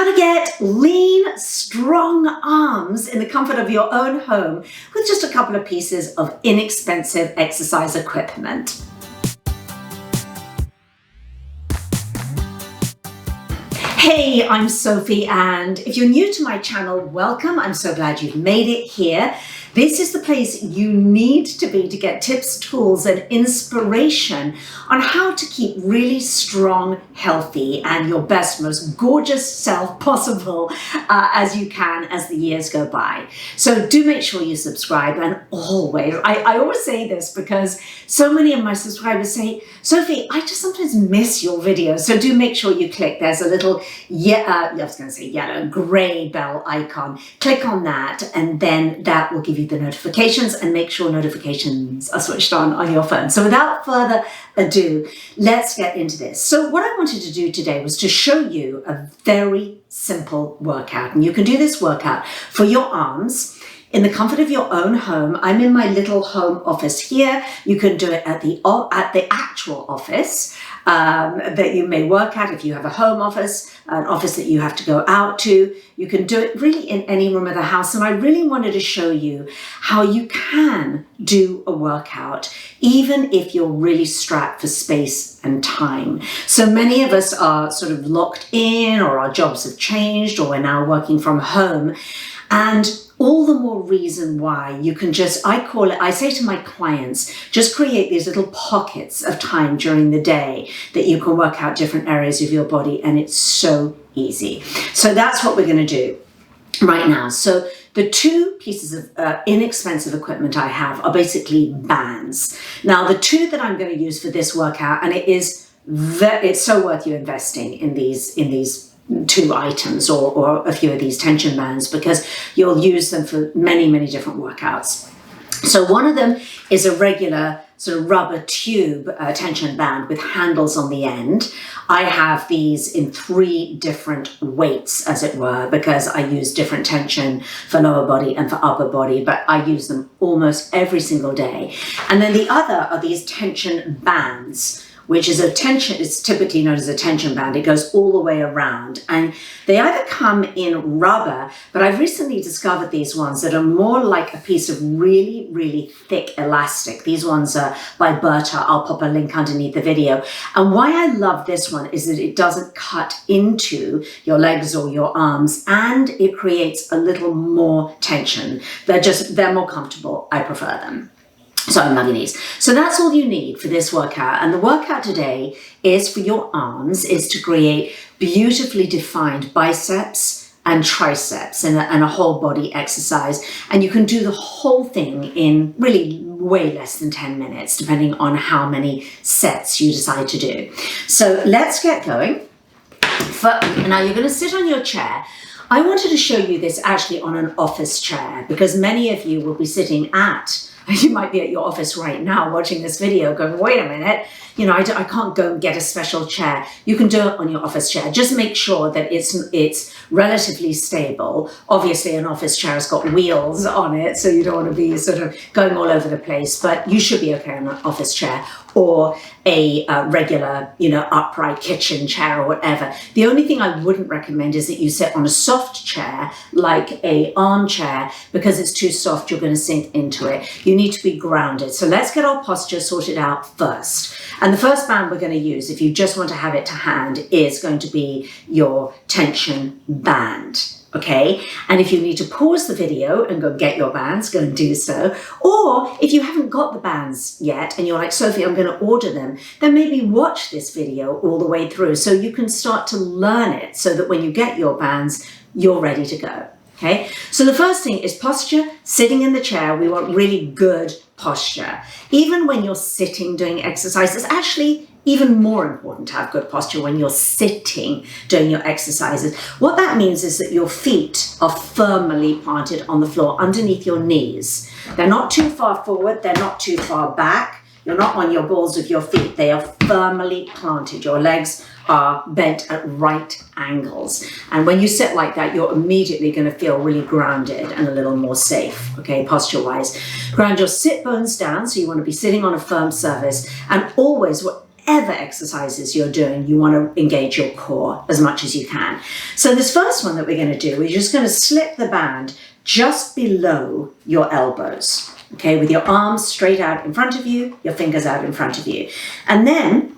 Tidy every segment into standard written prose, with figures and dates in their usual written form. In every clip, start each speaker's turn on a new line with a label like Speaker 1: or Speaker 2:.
Speaker 1: How to get lean, strong arms in the comfort of your own home with just a couple of pieces of inexpensive exercise equipment. Hey, I'm Sophie, and if you're new to my channel, welcome. I'm so glad you've made it here. This is the place you need to be to get tips, tools, and inspiration on how to keep really strong, healthy, and your best, most gorgeous self possible as you can as the years go by. So do make sure you subscribe, and always, I always say this because so many of my subscribers say, Sophie, I just sometimes miss your videos. So do make sure you click. There's a little, I was going to say yellow, gray bell icon. Click on that, and then that will give you the notifications, and make sure notifications are switched on your phone. So without further ado, let's get into this. So what I wanted to do today was to show you a very simple workout, and you can do this workout for your arms in the comfort of your own home. I'm in my little home office here. You can do it at the actual office that you may work at. If you have a home office, an office that you have to go out to, you can do it really in any room of the house. And I really wanted to show you how you can do a workout, even if you're really strapped for space and time. So many of us are sort of locked in, or our jobs have changed, or we're now working from home. And all the more reason why you can just, I say to my clients, just create these little pockets of time during the day that you can work out different areas of your body, and it's so easy. So that's what we're going to do right now. So the two pieces of inexpensive equipment I have are basically bands. Now, the two that I'm going to use for this workout, and it's so worth you investing in these two items or a few of these tension bands, because you'll use them for many, many different workouts. So one of them is a regular sort of rubber tube tension band with handles on the end. I have these in 3 different weights, as it were, because I use different tension for lower body and for upper body, but I use them almost every single day. And then the other are these tension bands, which is it's typically known as a tension band. It goes all the way around, and they either come in rubber, but I've recently discovered these ones that are more like a piece of really, really thick elastic. These ones are by Berta. I'll pop a link underneath the video. And why I love this one is that it doesn't cut into your legs or your arms, and it creates a little more tension. They're more comfortable. I prefer them. So I'm loving these. So that's all you need for this workout. And the workout today is for your arms, is to create beautifully defined biceps and triceps and a whole body exercise. And you can do the whole thing in really way less than 10 minutes, depending on how many sets you decide to do. So let's get going. Now you're going to sit on your chair. I wanted to show you this actually on an office chair, because many of you will be sitting you might be at your office right now watching this video going, wait a minute, I can't go and get a special chair. You can do it on your office chair. Just make sure that it's relatively stable. Obviously, an office chair has got wheels on it, so you don't want to be sort of going all over the place, but you should be okay on an office chair or a regular, upright kitchen chair or whatever. The only thing I wouldn't recommend is that you sit on a soft chair, like a armchair, because it's too soft, you're going to sink into it. You need to be grounded. So let's get our posture sorted out first. And the first band we're going to use, if you just want to have it to hand, is going to be your tension band. Okay, and if you need to pause the video and go get your bands, go and do so. Or if you haven't got the bands yet and you're like, Sophie, I'm going to order them, then maybe watch this video all the way through so you can start to learn it, so that when you get your bands, you're ready to go. Okay, so the first thing is posture. Sitting in the chair, we want really good posture. Even when you're sitting doing exercise, it's actually even more important to have good posture when you're sitting doing your exercises. What that means is that your feet are firmly planted on the floor underneath your knees. They're not too far forward, they're not too far back. You're not on your balls with your feet. They are firmly planted. Your legs are bent at right angles. And when you sit like that, you're immediately going to feel really grounded and a little more safe, okay, posture-wise. Ground your sit bones down, so you want to be sitting on a firm surface. And always, whatever exercises you're doing, you want to engage your core as much as you can. So this first one that we're going to do, we're just going to slip the band just below your elbows, okay, with your arms straight out in front of you, your fingers out in front of you. And then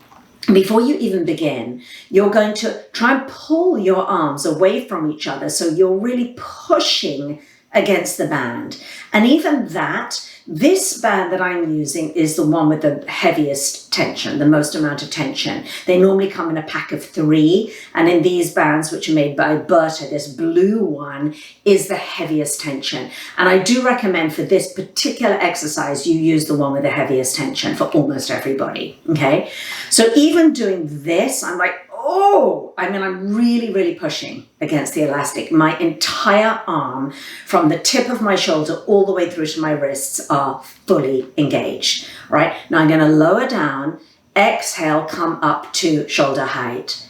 Speaker 1: before you even begin, you're going to try and pull your arms away from each other, so you're really pushing against the band. And even that, this band that I'm using is the one with the heaviest tension, the most amount of tension. They normally come in a pack of 3, and in these bands, which are made by Berta, this blue one is the heaviest tension. And I do recommend for this particular exercise, you use the one with the heaviest tension for almost everybody, okay? So even doing this, I'm like, oh, I mean, I'm really, really pushing against the elastic. My entire arm, from the tip of my shoulder all the way through to my wrists, are fully engaged, right? Now I'm going to lower down, exhale, come up to shoulder height.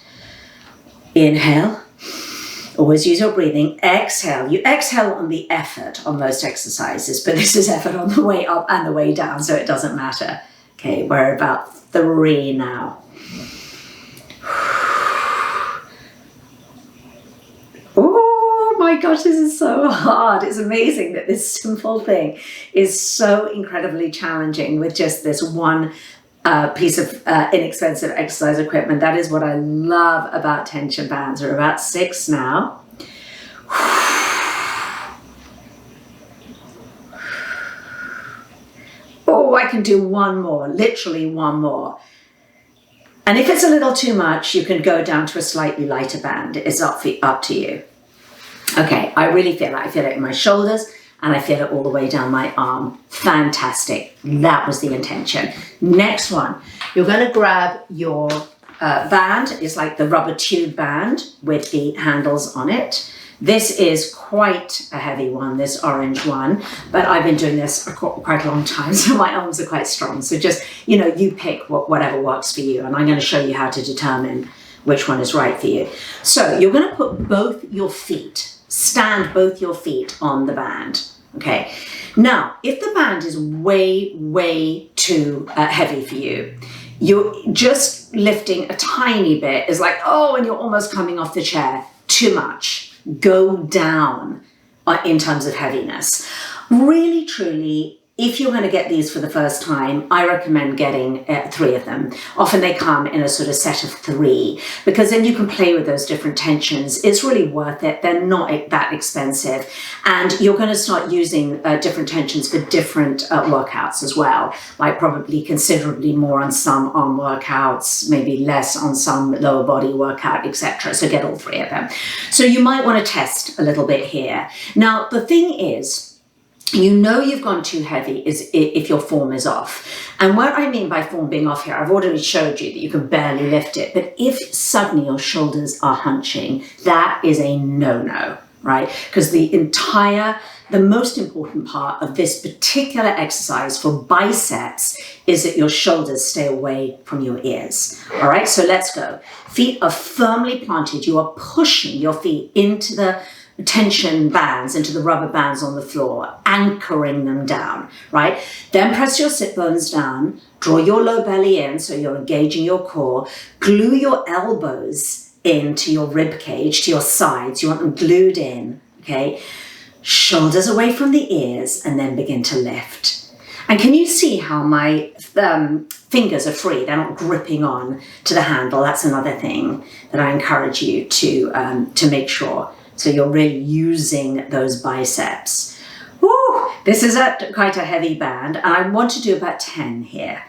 Speaker 1: Inhale, always use your breathing. Exhale, you exhale on the effort on most exercises, but this is effort on the way up and the way down, so it doesn't matter. Okay, we're about 3 now. Oh my gosh, this is so hard. It's amazing that this simple thing is so incredibly challenging with just this one piece of inexpensive exercise equipment. That is what I love about tension bands. We're about 6 now. Oh, I can do one more, literally one more. And if it's a little too much, you can go down to a slightly lighter band. It's up to you. Okay, I really feel it. I feel it in my shoulders, and I feel it all the way down my arm. Fantastic. That was the intention. Next one, you're going to grab your band. It's like the rubber tube band with the handles on it. This is quite a heavy one, this orange one, but I've been doing this quite a long time, so my arms are quite strong. So just, you know, you pick whatever works for you, and I'm going to show you how to determine which one is right for you. So you're going to put both your feet, stand both your feet on the band, okay? Now, if the band is way, way too heavy for you, you're just lifting a tiny bit is like, oh, and you're almost coming off the chair, too much. Go down in terms of heaviness. Really, truly, if you're going to get these for the first time, I recommend getting 3 of them. Often they come in a sort of set of 3, because then you can play with those different tensions. It's really worth it. They're not that expensive. And you're going to start using different tensions for different workouts as well, like probably considerably more on some arm workouts, maybe less on some lower body workout, etc. So get all 3 of them. So you might want to test a little bit here. Now, the thing is, you know you've gone too heavy is if your form is off. And what I mean by form being off here, I've already showed you that you can barely lift it. But if suddenly your shoulders are hunching, that is a no-no, right? Because the most important part of this particular exercise for biceps is that your shoulders stay away from your ears. All right, so let's go. Feet are firmly planted. You are pushing your feet into the tension bands, into the rubber bands on the floor, anchoring them down, right? Then press your sit bones down, draw your low belly in so you're engaging your core, glue your elbows into your rib cage, to your sides. You want them glued in, okay? Shoulders away from the ears, and then begin to lift. And can you see how my fingers are free? They're not gripping on to the handle. That's another thing that I encourage you to make sure. So you're really using those biceps. Woo! This is quite a heavy band, and I want to do about 10 here,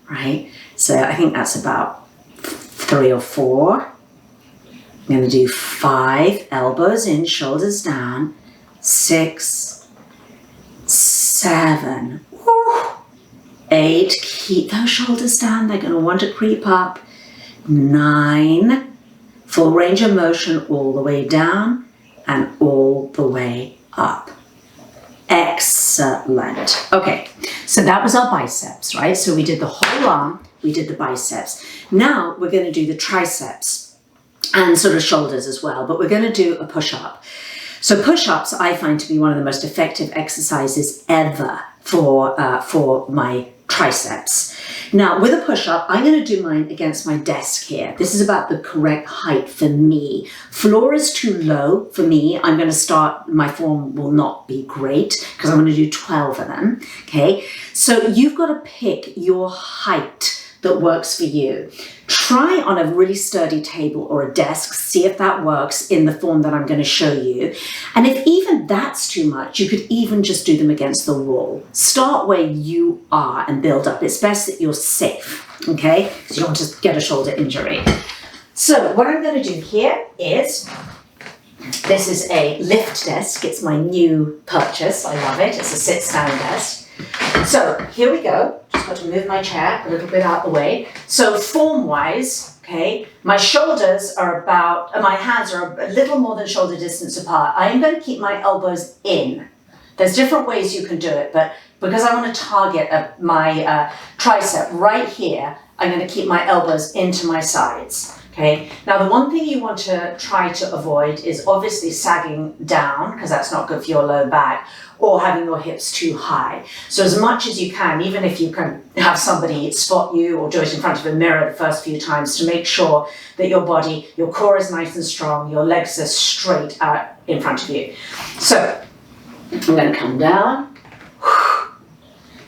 Speaker 1: right? So I think that's about 3 or 4. I'm going to do 5, elbows in, shoulders down, 6, 7, 8, keep those shoulders down, they're going to want to creep up, 9, full range of motion all the way down, and all the way up. Excellent. Okay, so that was our biceps, right? So we did the whole arm, we did the biceps. Now we're going to do the triceps and sort of shoulders as well, but we're going to do a push-up. So push-ups I find to be one of the most effective exercises ever for my triceps. Now, with a push-up, I'm going to do mine against my desk here. This is about the correct height for me. Floor is too low for me. I'm going to start, my form will not be great because I'm going to do 12 of them, okay? So you've got to pick your height that works for you. Try on a really sturdy table or a desk, see if that works in the form that I'm going to show you. And if even that's too much, you could even just do them against the wall. Start where you are and build up. It's best that you're safe, okay? Because you don't want to get a shoulder injury. So what I'm going to do here is, this is a lift desk. It's my new purchase. I love it. It's a sit-stand desk. So here we go. Just got to move my chair a little bit out the way. So form-wise, okay, my shoulders are about, my hands are a little more than shoulder distance apart. I am going to keep my elbows in. There's different ways you can do it, but because I want to target my tricep right here, I'm going to keep my elbows into my sides. Okay. Now, the one thing you want to try to avoid is obviously sagging down, because that's not good for your low back, or having your hips too high. So as much as you can, even if you can have somebody spot you or do it in front of a mirror the first few times, to make sure that your body, your core is nice and strong, your legs are straight out in front of you. So I'm going to come down.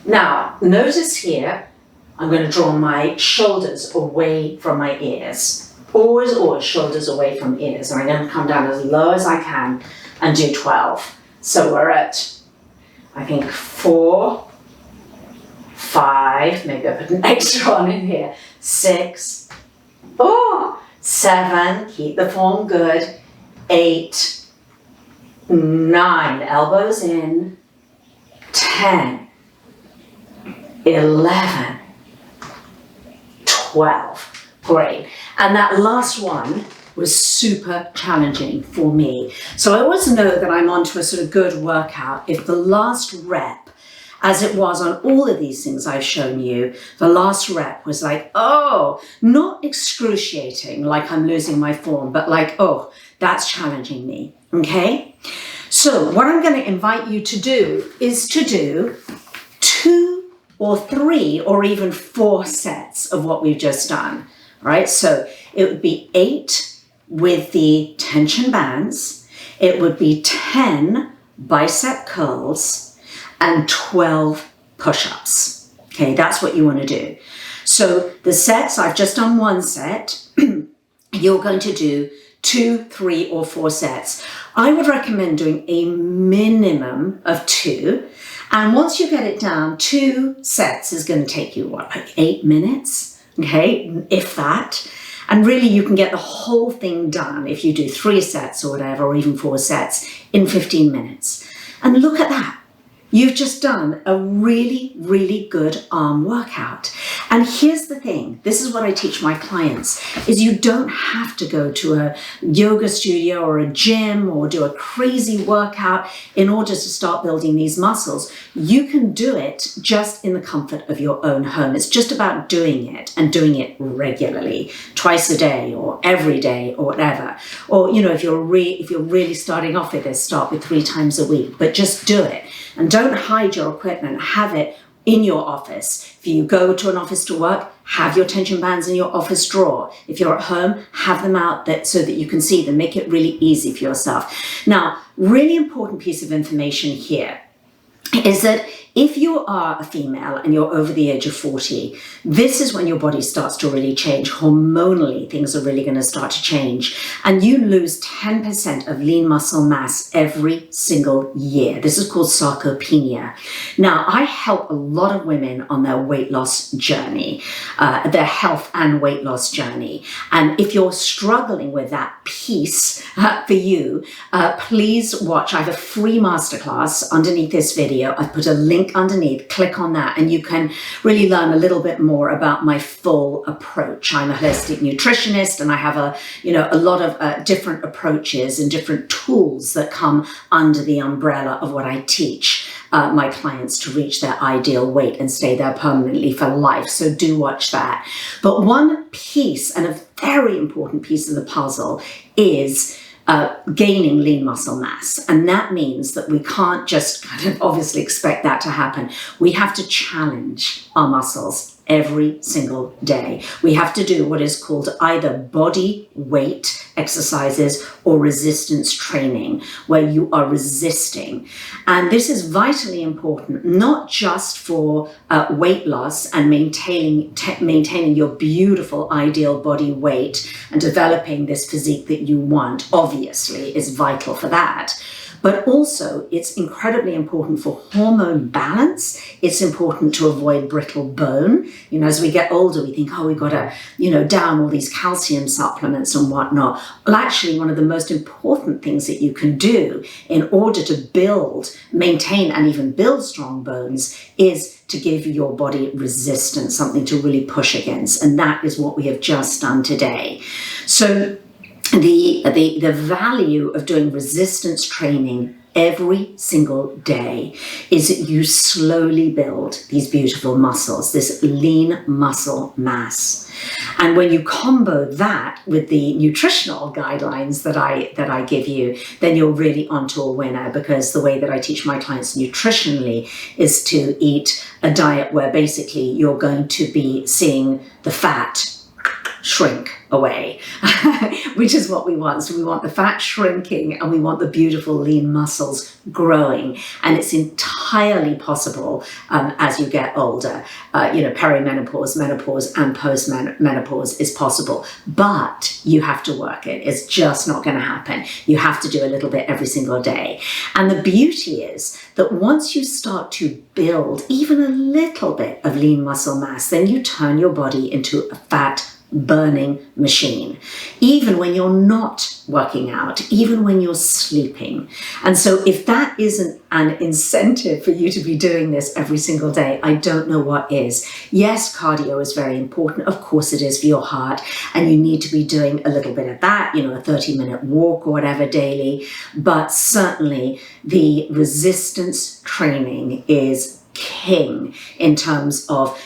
Speaker 1: Now, notice here, I'm going to draw my shoulders away from my ears. Always, always shoulders away from ears. And I'm going to come down as low as I can and do 12. So we're at, I think, 4, 5, maybe I put an extra one in here, 6, 7, keep the form good, 8, 9, elbows in, 10, 11, 12. Great. And that last one was super challenging for me. So I always know that I'm onto a sort of good workout if the last rep, as it was on all of these things I've shown you, the last rep was like, oh, not excruciating, like I'm losing my form, but like, oh, that's challenging me, okay? So what I'm going to invite you to do is to do 2 or 3 or even 4 sets of what we've just done. All right, so it would be 8 with the tension bands, it would be 10 bicep curls, and 12 push-ups. Okay, that's what you want to do. So the sets, I've just done 1 set. You're going to do 2, 3, or 4 sets. I would recommend doing a minimum of 2. And once you get it down, 2 sets is going to take you, what, like 8 minutes? Okay, if that. And really you can get the whole thing done if you do 3 sets or whatever, or even 4 sets in 15 minutes. And look at that. You've just done a really, really good arm workout. And here's the thing, this is what I teach my clients, is you don't have to go to a yoga studio or a gym or do a crazy workout in order to start building these muscles. You can do it just in the comfort of your own home. It's just about doing it and doing it regularly, twice a day or every day or whatever. Or, you know, if you're really starting off with this, start with 3 times a week, but just do it. And don't hide your equipment, have it in your office. If you go to an office to work, have your tension bands in your office drawer. If you're at home, have them out so that you can see them. Make it really easy for yourself. Now, really important piece of information here is that if you are a female and you're over the age of 40, this is when your body starts to really change. Hormonally, things are really going to start to change. And you lose 10% of lean muscle mass every single year. This is called sarcopenia. Now, I help a lot of women on their weight loss journey, their health and weight loss journey. And if you're struggling with that piece for you, please watch. I have a free masterclass underneath this video. I've put a link underneath, click on that, and you can really learn a little bit more about my full approach. I'm a holistic nutritionist, and I have a lot of different approaches and different tools that come under the umbrella of what I teach my clients to reach their ideal weight and stay there permanently for life. So do watch that. But one piece, and a very important piece of the puzzle, is gaining lean muscle mass. And that means that we can't just kind of obviously expect that to happen. We have to challenge our muscles every single day. We have to do what is called either body weight exercises or resistance training, where you are resisting. And this is vitally important, not just for weight loss and maintaining your beautiful ideal body weight and developing this physique that you want, obviously is vital for that. But also it's incredibly important for hormone balance. It's important to avoid brittle bone. As we get older, we think, oh, we've got to, down all these calcium supplements and whatnot. Well, actually, one of the most important things that you can do in order to build, maintain, and even build strong bones is to give your body resistance, something to really push against. And that is what we have just done today. So the value of doing resistance training every single day is that you slowly build these beautiful muscles, this lean muscle mass. And when you combo that with the nutritional guidelines that I give you, then you're really onto a winner, because the way that I teach my clients nutritionally is to eat a diet where basically you're going to be seeing the fat shrink away, which is what we want. So we want the fat shrinking and we want the beautiful lean muscles growing. And it's entirely possible as you get older. Perimenopause, menopause, and post-menopause is possible, but you have to work it. It's just not going to happen. You have to do a little bit every single day. And the beauty is that once you start to build even a little bit of lean muscle mass, then you turn your body into a fat burning machine, even when you're not working out, even when you're sleeping. And so if that isn't an incentive for you to be doing this every single day, I don't know what is. Yes, cardio is very important. Of course it is for your heart, and you need to be doing a little bit of that, a 30-minute walk or whatever daily. But certainly the resistance training is king in terms of,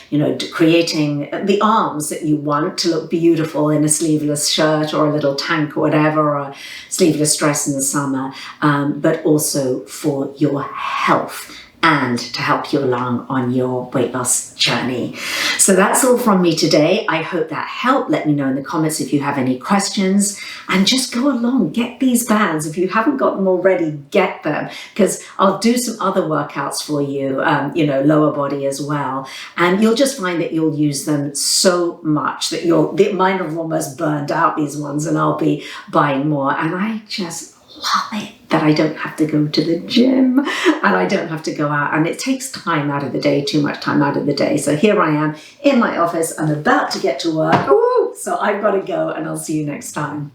Speaker 1: creating the arms that you want to look beautiful in a sleeveless shirt or a little tank or whatever, or a sleeveless dress in the summer, but also for your health and to help you along on your weight loss journey. So that's all from me today. I hope that helped. Let me know in the comments if you have any questions, and just go along, get these bands. If you haven't got them already, get them, because I'll do some other workouts for you, lower body as well. And you'll just find that you'll use them so much that mine have almost burned out, these ones, and I'll be buying more. And I just love it that I don't have to go to the gym and I don't have to go out, and it takes time out of the day, too much time out of the day. So here I am in my office. I'm about to get to work. Ooh, so I've got to go, and I'll see you next time.